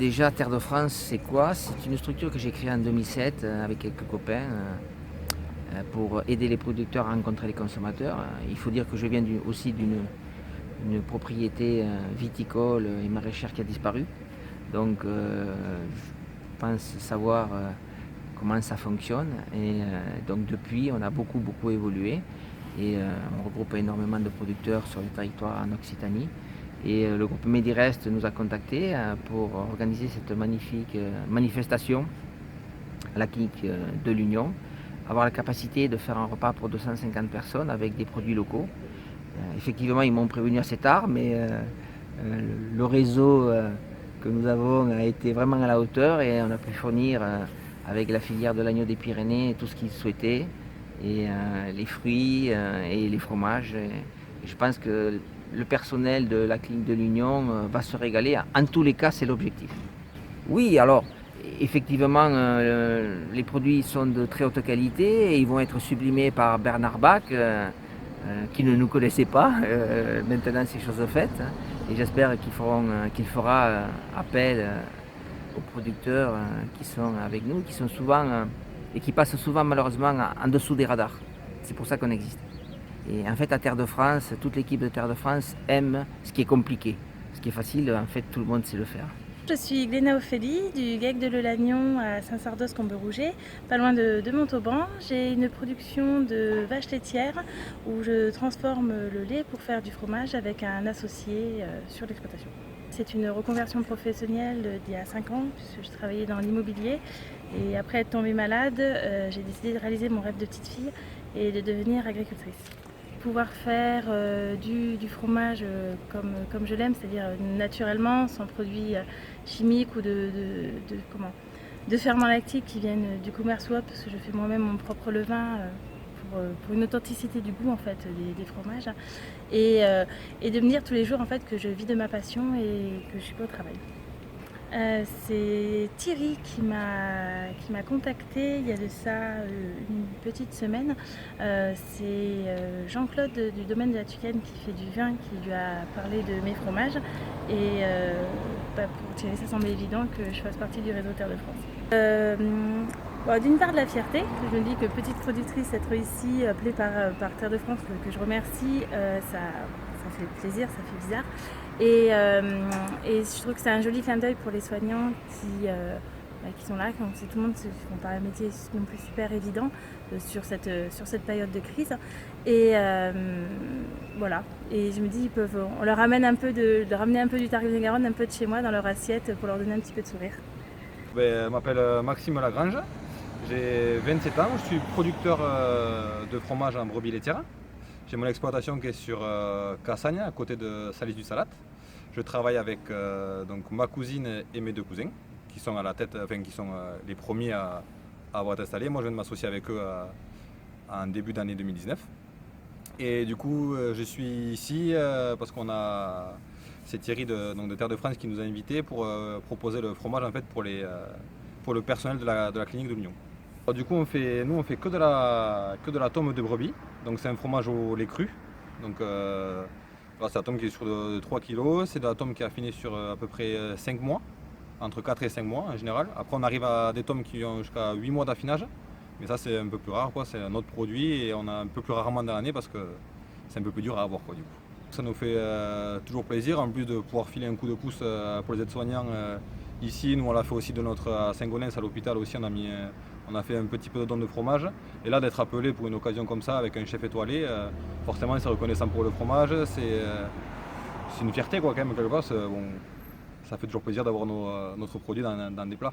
Déjà, Terre de France, c'est quoi? C'est une structure que j'ai créée en 2007 avec quelques copains pour aider les producteurs à rencontrer les consommateurs. Il faut dire que je viens aussi d'une propriété viticole et maraîchère qui a disparu. Donc, je pense savoir comment ça fonctionne. Et donc, depuis, on a beaucoup évolué. Et on regroupe énormément de producteurs sur le territoire en Occitanie. Et le groupe Medirest nous a contactés pour organiser cette magnifique manifestation à la clinique de l'Union, avoir la capacité de faire un repas pour 250 personnes avec des produits locaux. Effectivement, ils m'ont prévenu assez tard, mais le réseau que nous avons a été vraiment à la hauteur et on a pu fournir avec la filière de l'agneau des Pyrénées tout ce qu'ils souhaitaient, et les fruits et les fromages. Et je pense que le personnel de la clinique de l'Union va se régaler. En tous les cas, c'est l'objectif. Oui, alors effectivement, les produits sont de très haute qualité et ils vont être sublimés par Bernard Bach, qui ne nous connaissait pas. Maintenant, c'est chose faite. Et j'espère qu'il fera appel aux producteurs qui sont avec nous, qui sont souvent et qui passent souvent malheureusement en dessous des radars. C'est pour ça qu'on existe. Et en fait, à Terre de France, toute l'équipe de Terre de France aime ce qui est compliqué. Ce qui est facile, en fait, tout le monde sait le faire. Je suis Gléna Ophélie du GEC de Lelagnon à Saint-Sardos-Combe-Rouget, pas loin de Montauban. J'ai une production de vaches laitières où je transforme le lait pour faire du fromage avec un associé sur l'exploitation. C'est une reconversion professionnelle d'il y a 5 ans puisque je travaillais dans l'immobilier et après être tombée malade, j'ai décidé de réaliser mon rêve de petite fille et de devenir agricultrice. Pouvoir faire du fromage comme je l'aime, c'est-à-dire naturellement, sans produits chimiques ou de ferments lactiques qui viennent du commerce ou autre, parce que je fais moi-même mon propre levain pour une authenticité du goût en fait des fromages, et de me dire tous les jours en fait que je vis de ma passion et que je suis pas au travail. C'est Thierry qui m'a contacté il y a de ça une petite semaine. C'est Jean-Claude du domaine de la Tucane qui fait du vin qui lui a parlé de mes fromages. Et pour Thierry, ça semblait évident que je fasse partie du réseau Terre de France. D'une part de la fierté, je me dis que petite productrice, être ici appelée par Terre de France, que je remercie, ça fait plaisir, ça fait bizarre. Et je trouve que c'est un joli clin d'œil pour les soignants qui sont là, tout le monde ne font pas un métier non plus super évident sur cette période de crise. Et voilà. Et je me dis, on leur amène de ramener un peu du Tarn-et-Garonne, un peu de chez moi dans leur assiette pour leur donner un petit peu de sourire. Je m'appelle Maxime Lagrange, j'ai 27 ans, je suis producteur de fromage en brebis laitière. J'ai mon exploitation qui est sur Cassagne, à côté de Salis-du-Salat. Je travaille avec donc ma cousine et mes deux cousins, qui sont à la tête, qui sont les premiers à avoir été installés. Moi, je viens de m'associer avec eux en début d'année 2019. Et du coup, je suis ici parce c'est Thierry de Terre de France qui nous a invités pour proposer le fromage en fait pour le personnel de la clinique de l'Union. Du coup, on fait que de la tome de brebis. Donc c'est un fromage au lait cru. Donc c'est un tome qui est sur de 3 kg. C'est de la tome qui est affinée sur à peu près 5 mois, entre 4 et 5 mois en général. Après on arrive à des tomes qui ont jusqu'à 8 mois d'affinage. Mais ça c'est un peu plus rare, quoi. C'est un autre produit et on a un peu plus rarement dans l'année parce que c'est un peu plus dur à avoir, quoi, du coup. Ça nous fait toujours plaisir, en plus de pouvoir filer un coup de pouce pour les aides-soignants ici. Nous on l'a fait aussi à Saint-Gonens, à l'hôpital aussi, on a fait un petit peu de don de fromage. Et là d'être appelé pour une occasion comme ça avec un chef étoilé, forcément c'est reconnaissant pour le fromage, c'est une fierté, quoi, quand même, quelque part. Ça fait toujours plaisir d'avoir notre produit dans des plats.